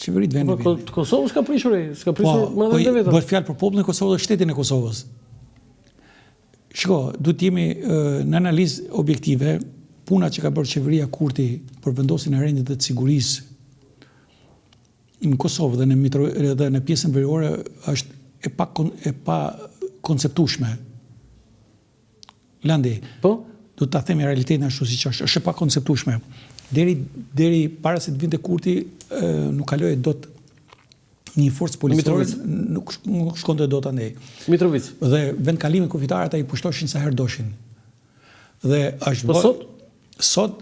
Speaker 2: Qeveritë vjen e vinë.
Speaker 1: Po Kosova s'ka prishur, s'ka prishur marrëdhëniet e vetëm.
Speaker 2: Bëhet fjalë për popullin e Kosovës dhe shtetin e Kosovës. Shiko, duhet të jemi në analizë objektive, puna që ka bërë qeveria Kurti për vendosin e rendit dhe të sigurisë në Kosovë dhe në pjesën veriore është e pa konceptueshme. Landi, do ta themi realitetin ashtu siç është e pa konceptueshme. Deri para se të vinte Kurti, nuk kaloje dot një forcë policore, nuk shkonte dot andej.
Speaker 1: Mitrovic.
Speaker 2: Dhe vendkalimin kufitar ata i pushtoshin sa herë doshin. Dhe është sot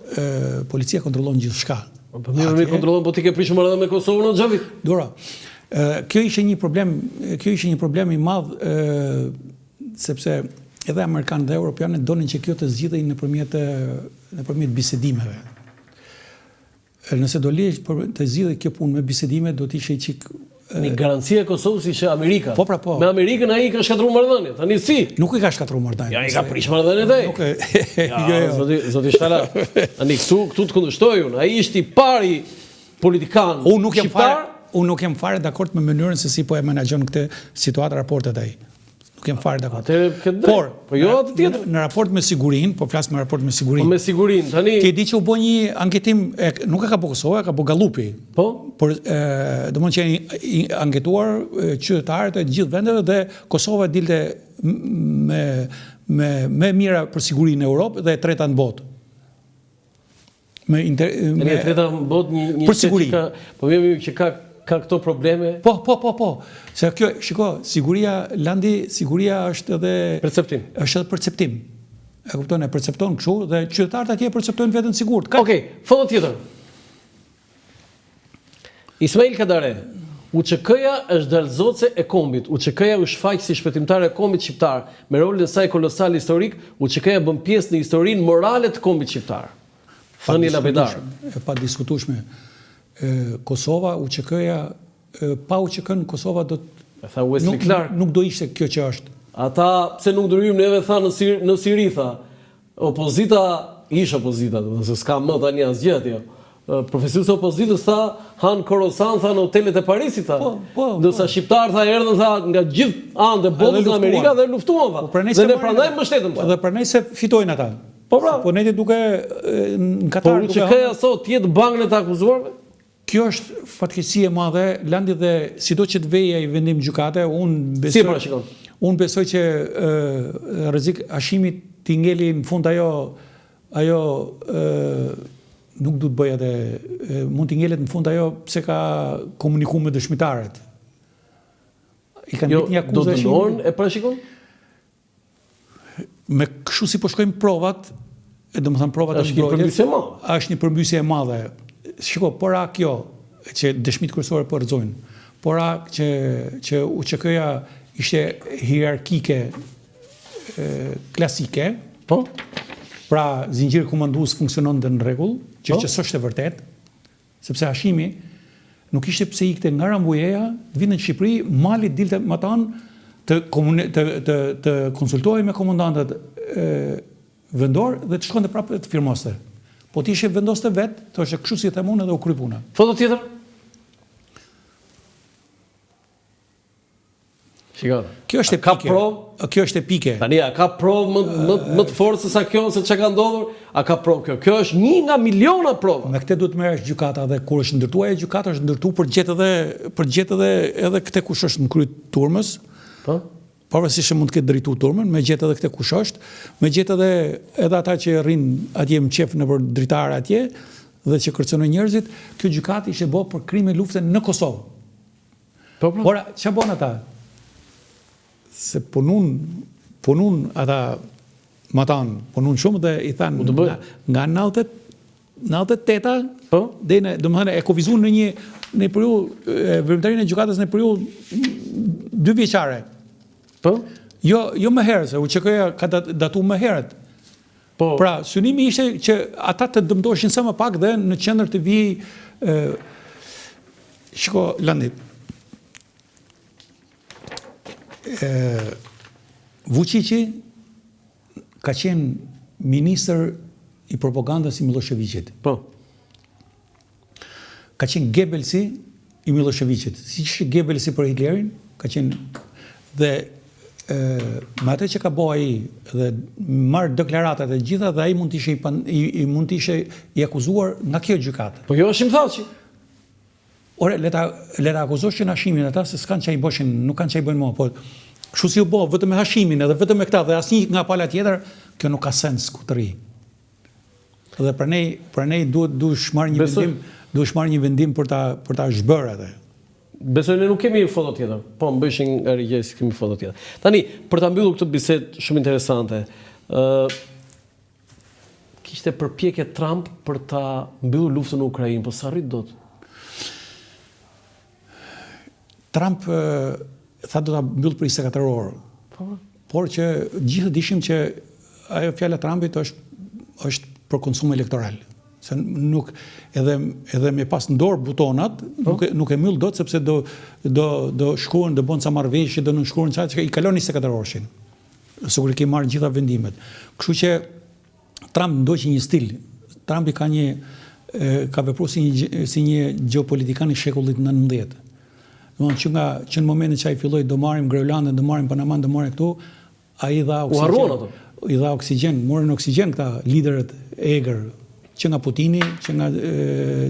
Speaker 2: policia kontrollon gjithçka.
Speaker 1: Po mirë kontrollon, po ti ke prishur edhe me Kosovën në Xhavit.
Speaker 2: Dora. Kjo ishte një problem i madh sepse edhe amerikanët dhe europianët donin që kjo të zgjidhej nëpërmjet bisedimeve. Nëse do liej të zgjidhej kjo punë me bisedime, do të ishte çik
Speaker 1: një garancia e Kosovës ishte Amerika.
Speaker 2: Po pra po.
Speaker 1: Me Amerikën ai ka shkatruar marrëdhëniet. Tani si?
Speaker 2: Nuk i ka shkatruar marrëdhëniet.
Speaker 1: Ja, i ka prish marrëdhëniet ai. Jo. Zoti Shtala. Tani këtu të kundërshtoj unë. Ai ishte i pari politikan.
Speaker 2: Unë nuk jam fare dakord me mënyrën se si po e menaxhon këtë situatë raportet ai. Nuk jam fare dakord.
Speaker 1: Po jo atë tjetër.
Speaker 2: Në raport me sigurinë, po flas me raport me sigurinë.
Speaker 1: Po me sigurinë, tani.
Speaker 2: Ti e di që u bë një anketim, nuk e ka bë Kosova, ka bë Gallupi.
Speaker 1: Po.
Speaker 2: Por domethënë që janë anketuar qytetarët e gjithë vendeve dhe Kosova dilte me mira për sigurinë në Europë dhe e treta në botë.
Speaker 1: E treta në botë një
Speaker 2: për sigurinë.
Speaker 1: Po vjen që ka këto probleme.
Speaker 2: Po. Se kjo, shiko, siguria është edhe
Speaker 1: perceptim.
Speaker 2: Është edhe perceptim. E kupton, e percepton kështu dhe qytetarët atje perceptojnë veten sigurt.
Speaker 1: Okej, foto tjetër. Ismail Kadare, UÇK-ja është dalëzotse e kombit. UÇK-ja u shfaq si shpëtimtare e kombit shqiptar. Me rolin e saj kolosal historik, UÇK-ja bën pjesë në historinë morale të kombit shqiptar. Thënie lapidar.
Speaker 2: E pa diskutueshme. Kosova, UÇK-ja, pa UÇK-n Kosova do nuk do ishte kjo që është.
Speaker 1: Ata pse nuk ndryhim neve tha në Siri tha. Opozita ish opozita, do të thotë s'ka më tani asgjë atje. Profesionist opozitës tha han Korosan tha në hotelet e Parisit tha. Ndërsa shqiptar tha erdhën tha nga gjithë anët e botës në Amerikë dhe luftuan tha. Dhe ne prandaj mbështetëm tha.
Speaker 2: Dhe prandaj se fitojnë ata. Po ne duke në Katar
Speaker 1: duke. Po UÇK-ja sot tjetë bankën e të akuzuarve?
Speaker 2: Kjo është fatkeqësi e madhe, Landi, dhe sido që të veja i vendim gjykate, unë besoj që Rrezik Hashimi t'i ngeli në fund ajo nuk du të bëj atë, mund t'i ngelet në fund ajo pse ka komunikuar me dëshmitarët. I kanë bërë një akuzë.
Speaker 1: Do dënohen e parashikon?
Speaker 2: Me kështu si po shkojmë provat, domethënë provat
Speaker 1: është një përmbysje e madhe.
Speaker 2: Është një përmbysje e madhe. Shiko, pora kjo që dëshmitë kryesore po rrëzojnë, pora që UÇK-ja ishte hierarkike klasike,
Speaker 1: po?
Speaker 2: Pra zinxhiri komandues funksiononte në rregull, që s'është e vërtet, sepse Hashimi nuk ishte pse ikte nga Rambujeja, vinte në Shqipëri, mali dilte më tanë të konsultohej me komandantët vendor dhe të shkonte prapë të firmoste. Po ti ishe vendoste vetë, të është kështu si e them unë edhe u kry puna.
Speaker 1: Foto tjetër? Shikoj.
Speaker 2: Kjo është e pike. Kjo është e pike.
Speaker 1: Tani, a ka provë më të fortë se sa kjo, se çka ka ndodhur? A ka provë kjo? Kjo është një nga miliona prova.
Speaker 2: Me këtë duhet merresh gjykata dhe kur është ndërtuar gjykata është ndërtuar për gjetë edhe këtë kush është në krye turmës.
Speaker 1: Po.
Speaker 2: Pavarësisht se mund të ketë drejtuar turmën, me gjetë edhe këtë kush është, me gjetë edhe ata që rrinë atje më qef nëpër dritarë atje dhe që kërcënojnë njerëzit, kjo gjykatë ishte bërë për krime lufte në Kosovë. Por çfarë bën ata? Se punun ata matan, punun shumë dhe i thanë nga 98-a, domethënë e kufizuan në një periudhë veprimtarinë e gjykatës në periudhë 2 vjeçare.
Speaker 1: Po?
Speaker 2: Jo më herët, se UÇK-ja ka datuar më herët.
Speaker 1: Po.
Speaker 2: Pra, synimi ishte që ata të dëmtoheshin sa më pak dhe në qendër të vijë shiko Landi. Vučići ka qenë ministër i propagandës i Miloševićit.
Speaker 1: Po.
Speaker 2: Ka qenë Goebbelsi i Miloševićit. Si që Goebbelsi për Hitlerin, ka qenë dhe me atë që ka bëu ai dhe marr deklaratat e gjitha dhe ai mund të ishte i akuzuar nga kjo gjykatë.
Speaker 1: Po jo është Imthaçi.
Speaker 2: Ore, le ta akuzoshin hashimin ata se s'kan çaj boshin, nuk kanë çaj bëjnë më, po kështu si u bë vetëm me hashimin edhe vetëm me këta dhe asnjë nga pala tjetër, kjo nuk ka sens ku të ri. Dhe për ne duhesh marrë një vendim për ta zhbërë atë.
Speaker 1: Besoj ne nuk kemi foto tjetër. Po mbëshin nga rigjesi kemi foto tjetër. Tani, për ta mbyllur këtë bisedë shumë interesante, kishte përpjekje Trump për ta mbyllur luftën në Ukrainë, po s'arrit dot.
Speaker 2: Trump tha do ta mbyll për 24 orë. Por që gjithë dishim që ajo fjala e Trumpit është për konsum elektoral. Se nuk edhe me pas në dorë butonat, nuk e myll dot sepse do shkruan, do bën ca marrëveshje, do nënshkruan çka i kalon 24 orëshin. Sigurisht që marr gjitha vendimet. Kështu që Trump ndoqi një stil. Trumpi ka vepruar si një gjeopolitikan i shekullit 19. Domethënë që në momentin që ai filloi do marrim Groenlandën, do marrim Panaman, do marrim këtu, ai dha oksigjen. I dha oksigjen, morën oksigjen këta liderët e egër, që nga Putini, që nga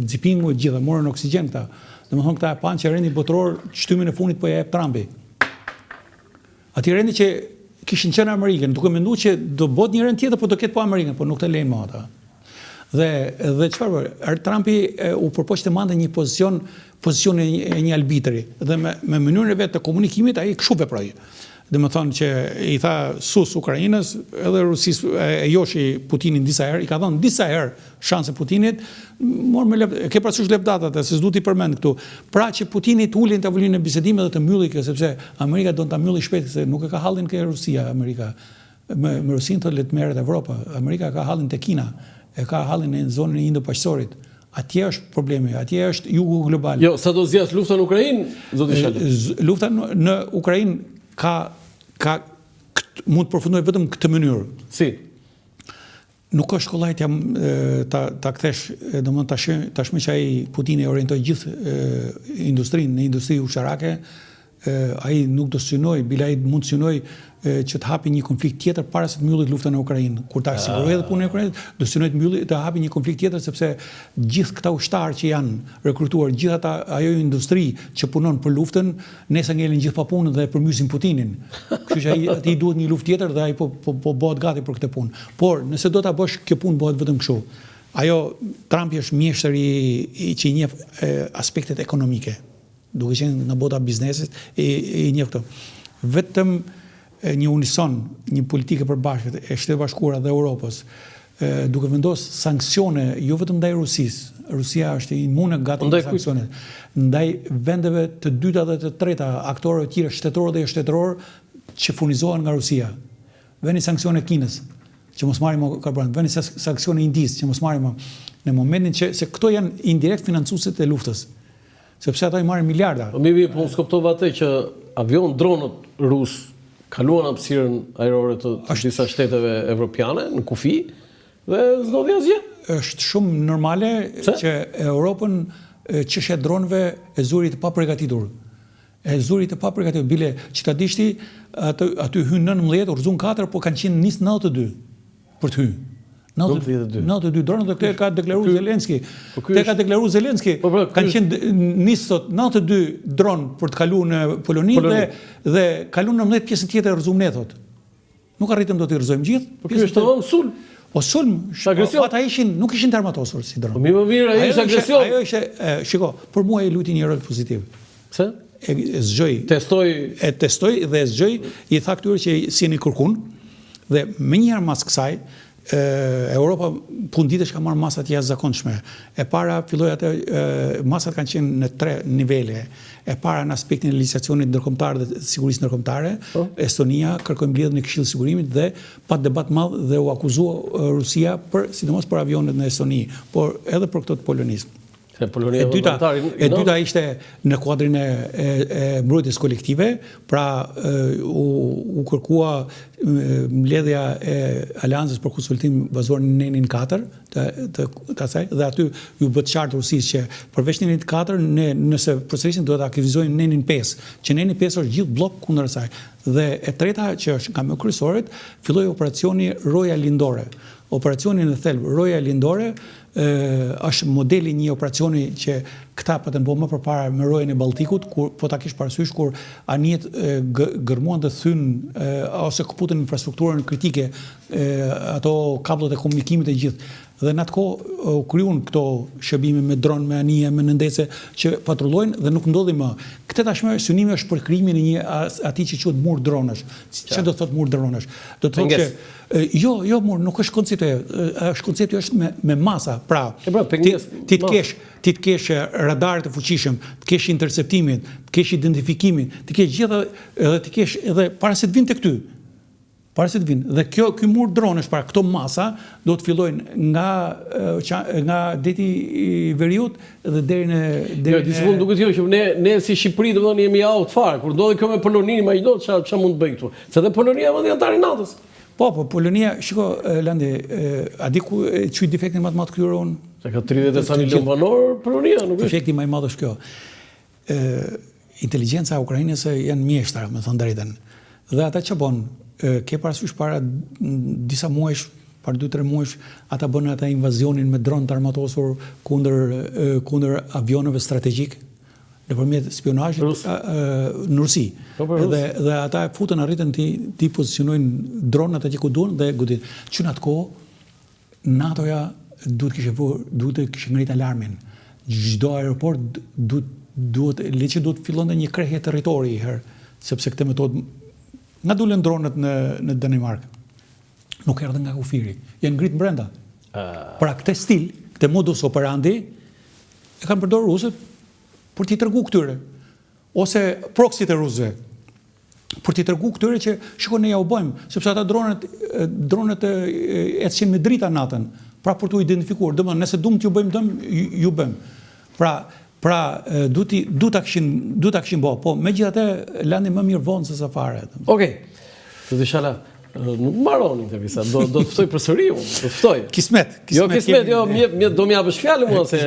Speaker 2: Xipingu, gjitha morën oksigjen këta. Domethënë këta e panë që rendi botëror shtymin e fundit po ja jep Trumpi. Ati rendi që kishin qenë Amerikën, duke menduar që do bëhet një rend tjetër, po do ketë po Amerikën, po nuk të lejnë më ata. Dhe çfarë? Trumpi u përpoq të mande një pozicion e një albitri dhe me mënyrën e vet të komunikimit ai kështu veproi. Domethënë që i tha sus Ukrainës, edhe Rusisë e joshi Putinin disa herë, i ka dhënë disa herë shanse Putinit, ke parasysh lefdatat, se s'du t'i përmend këtu. Pra që Putini të ulin në tavolinën e bisedimit dhe të mbylli kjo, sepse Amerika do ta mbylli shpejt, se nuk e ka hallin ke Rusia, Amerika. Me Rusinë të le të merret Evropa, Amerika ka hallin te Kina, e ka hallin në zonën e Indo-Paqësorit. Atje është problemi, atje është jugu global.
Speaker 1: Jo, sa do zgjas lufta në Ukrainë, zoti Shalë?
Speaker 2: Lufta në Ukrainë mund të përfundojë vetëm këtë mënyrë.
Speaker 1: Si?
Speaker 2: Nuk është kollajt ta kthesh, domethënë tashmë që ai Putini orientoi gjithë industrinë në industri ushtarake, ai nuk do synoj, bila ai mund të synoj që të hapi një konflikt tjetër para se të mbyllet lufta në Ukrainë. Kur ta sigurojë edhe punën e Ukrainës, do synoj të hapi një konflikt tjetër sepse gjithë këta ushtarë që janë rekrutuar, gjithë ata ajo industri që punon për luftën, nesër ngelin gjithë pa punën dhe përmysin Putinin. Kështu që ai duhet një luftë tjetër dhe ai po bëhet gati për këtë punë. Por nëse do ta bësh kjo punë bëhet vetëm kështu. Ajo Trumpi është mjeshtër që i njeh aspektet ekonomike. Duke qenë në bota biznesit i njeh këto. Vetëm një unison, një politike përbashkët e Shtetit Bashkuara dhe Europës, duke vendosur sanksione jo vetëm ndaj Rusisë. Rusia është imune gati ndaj sanksionet. Ndaj vendeve të dyta dhe të treta, aktorëve të tjerë shtetëror dhe jo shtetëror që furnizohen nga Rusia. Veni sanksione Kinës, që mos marrim karburant, veni sanksione Indisë, që mos marrim në momentin që se këto janë indirekt financuesit e luftës. Sepse ata i marrin miliarda.
Speaker 1: Po po skuptova atë që avion dronët rusë kaluan hapësirën ajrore të disa shteteve evropiane në kufi dhe s'ndodhi asgjë.
Speaker 2: Është shumë normale që Europën çështja e dronëve e zuri të papërgatitur. Bile që ta dishti aty hyn 19, Urzun 4, po kanë qenë nis 92 për të hyrë. 92 dronë dhe këtë ka deklaruar Zelenski. Kanë qenë nis sot 92 dronë për të kaluar në Poloni dhe kaluan 19 pjesën tjetër e rrëzum thot. Nuk arritëm do t'i rrëzojmë gjithë.
Speaker 1: Po kjo është sulm.
Speaker 2: Po sulm, ata nuk ishin të armatosur si dronë.
Speaker 1: Më mirë ai ishte agresion.
Speaker 2: Ajo ishte, shiko, për mua e luti një rol pozitiv.
Speaker 1: Pse?
Speaker 2: E zgjoj.
Speaker 1: Testoj
Speaker 2: dhe e zgjoj, i tha këtyre që si jeni kërkun dhe menjëherë mas kësaj Europa punditësh ka marrë masat jashtëzakonshme. E para filloi atë masat kanë qenë në 3 nivele. E para në aspektin e legjislacionit ndërkombëtar dhe sigurisë ndërkombëtare, Estonia kërkoi mbledhjen e Këshillit të Sigurimit dhe pa debat madh dhe u akuzua Rusia sidomos për avionet në Estoni, por edhe për këto të Polonisë. E dyta ishte në kuadrin e mbrojtjes kolektive, pra u kërkua mbledhja e aleancës për konsultim bazuar në nenin 4 të asaj, dhe aty ju bë qartë Rusisë që përveç nenit 4, nëse përsërisin duhet të aktivizojnë nenin 5, që neni 5 është gjithë blok kundër asaj. Dhe e treta që është nga më kryesorët, filloi operacioni Roja Lindore. Operacioni në thelb Roja Lindore është modeli një operacioni që këta patën bo më përpara me rojën e Balltikut, kur po ta kish parasysh kur anijet gërmuan të thynë ose këputën infrastrukturën kritike, ato kablot e komunikimit e gjithë. Dhe në atë kohë u kryun këto shërbime me dron, me anije, me nëndece që patrullojnë dhe nuk ndodhi më. Këtë tashmë synimi është për krijimin e një atij që quhet mur dronesh. Çfarë do të thotë mur dronesh? Do të thotë që jo mur, nuk është koncepti, është koncepti është me masa. Pra, ti të kesh radaret të fuqishëm, të kesh interceptimin, të kesh identifikimin, të kesh gjithë edhe të kesh edhe para se të vinë tek ty. Para se të vinë. Dhe ky mur dronesh, pra këto masa do të fillojnë nga deti i veriut dhe deri në
Speaker 1: disi duket që ne si Shqipëri domethënë jemi out fare. Kur ndodhi kjo me Poloninë, imagjino çfarë mund të bëj këtu. Se edhe Polonia vendi antar i NATO-s.
Speaker 2: Po, Polonia, shiko Landi, a di ku çuj defektin më të madh kryeror unë?
Speaker 1: Se ka 30 milion banor Polonia, nuk është.
Speaker 2: Defekti më i madh është kjo. Inteligjenca ukrainase janë mjeshtra, me thënë drejtën. Dhe ata që bon, ke parasysh para disa muajsh, para 2-3 muajsh, ata bën ata invazionin me dron të armatosur kundër avionëve strategjik nëpërmjet spionazhit në Rusi. Dhe ata futën arritën ti pozicionojnë dronat atje ku duan dhe godin. Që në atë kohë NATO-ja duhet të kishte ngrit alarmin. Çdo aeroport duhet fillonte një krehje territori herë, sepse këtë metodë nga dulen dronët në Danimark. Nuk erdhën nga kufiri, janë ngrit brenda. Pra këtë stil, këtë modus operandi, e kanë përdorur rusët për t'i tregu këtyre, ose proxyt e rusëve, për t'i tregu këtyre që shikoni ne ja u bëjmë, sepse ata dronet ecin me drita natën, pra për t'u identifikuar, domethënë nëse duam t'ju bëjmë dëm, ju bëjmë. Pra, du ta kishin bo, po megjithatë landi më mirë vonë se sa fare.
Speaker 1: Okej. Inshallah, nuk mbaron intervista, do të ftoj përsëri unë, do të ftoj.
Speaker 2: Kismet.
Speaker 1: Jo, do më japësh fjalën mua se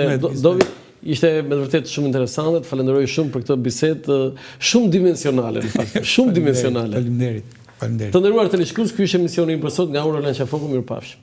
Speaker 1: ishte me vërtet shumë interesante. Të falenderoj shumë për këtë bisedë shumë dimensionale, në fakt, shumë dimensionale.
Speaker 2: Faleminderit.
Speaker 1: Të nderuar teleshikues, ky është emisioni i sot nga Ora Lançafoku, mirupafshim.